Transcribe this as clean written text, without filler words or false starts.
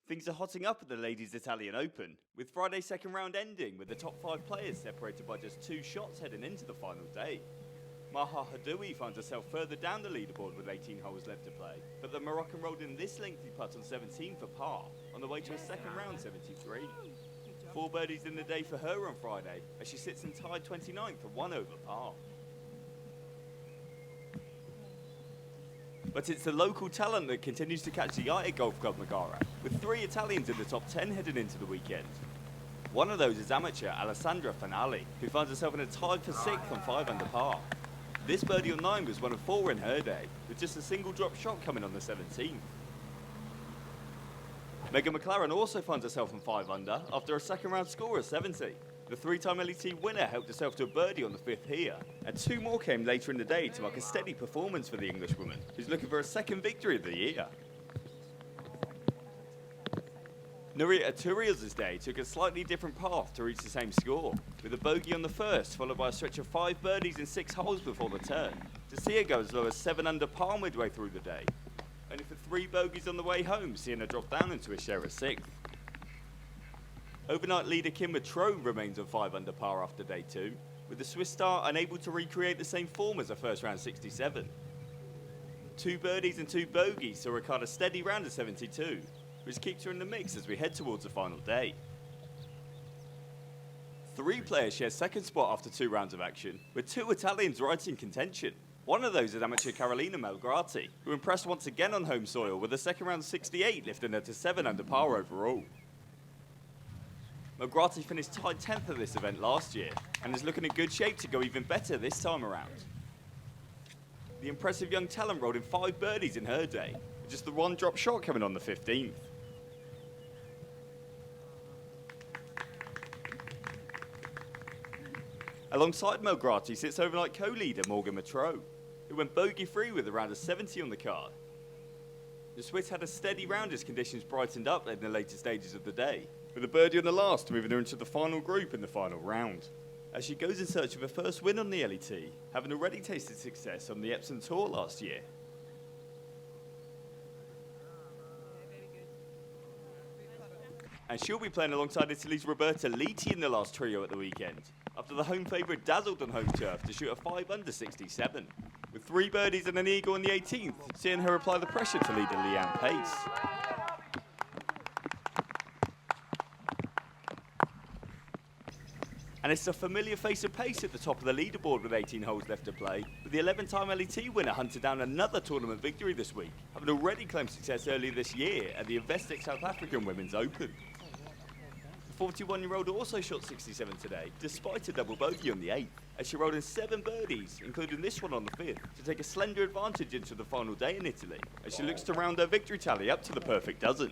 Things are hotting up at the Ladies Italian Open, with Friday's second round ending with the top 5 players separated by just 2 shots heading into the final day. Maha Haddoui finds herself further down the leaderboard with 18 holes left to play, but the Moroccan rolled in this lengthy putt on 17 for par, on the way to a second round 73. 4 birdies in the day for her on Friday, as she sits in tied 29th for 1 over par. But it's the local talent that continues to catch the eye at Golf Club Megara, with 3 Italians in the top 10 heading into the weekend. One of those is amateur Alessandra Fanali, who finds herself in a tied for 6th on 5 under par. This birdie on 9 was one of 4 in her day, with just a single drop shot coming on the 17th. Megan McLaren also finds herself on 5 under after a second round score of 70. The 3-time LET winner helped herself to a birdie on the 5th here, and 2 more came later in the day to mark a steady performance for the Englishwoman, who's looking for a second victory of the year. Nuria Aturiel's day took a slightly different path to reach the same score, with a bogey on the first followed by a stretch of 5 birdies in 6 holes before the turn, to see her go as low as 7 under par midway through the day, only for 3 bogeys on the way home, seeing her drop down into a share of 6th. Overnight leader Kim Matrone remains on 5 under par after day 2, with the Swiss star unable to recreate the same form as her first round 67. 2 birdies and 2 bogeys saw her card a steady round of 72, which keeps her in the mix as we head towards the final day. 3 players share second spot after 2 rounds of action, with 2 Italians right in contention. One of those is amateur Carolina Malgrati, who impressed once again on home soil with a second round 68 lifting her to 7 under par overall. Malgrati finished tied 10th at this event last year and is looking in good shape to go even better this time around. The impressive young talent rolled in 5 birdies in her day, with just the 1 drop shot coming on the 15th. Alongside Malgrati sits overnight co-leader Morgan Matrone, who went bogey-free with a round of 70 on the card. The Swiss had a steady round as conditions brightened up in the later stages of the day, with a birdie on the last moving her into the final group in the final round, as she goes in search of her first win on the LET, having already tasted success on the Epsom Tour last year. And she'll be playing alongside Italy's Roberta Liti in the last trio at the weekend, after the home favourite dazzled on home turf to shoot a 5 under 67, with 3 birdies and an eagle on the 18th, seeing her apply the pressure to leader Leanne Pace. And it's a familiar face of Pace at the top of the leaderboard with 18 holes left to play, with the 11-time LET winner hunted down another tournament victory this week, having already claimed success earlier this year at the Investec South African Women's Open. The 41-year-old also shot 67 today, despite a double bogey on the 8th, as she rolled in 7 birdies, including this one on the 5th, to take a slender advantage into the final day in Italy, as she looks to round her victory tally up to the perfect dozen.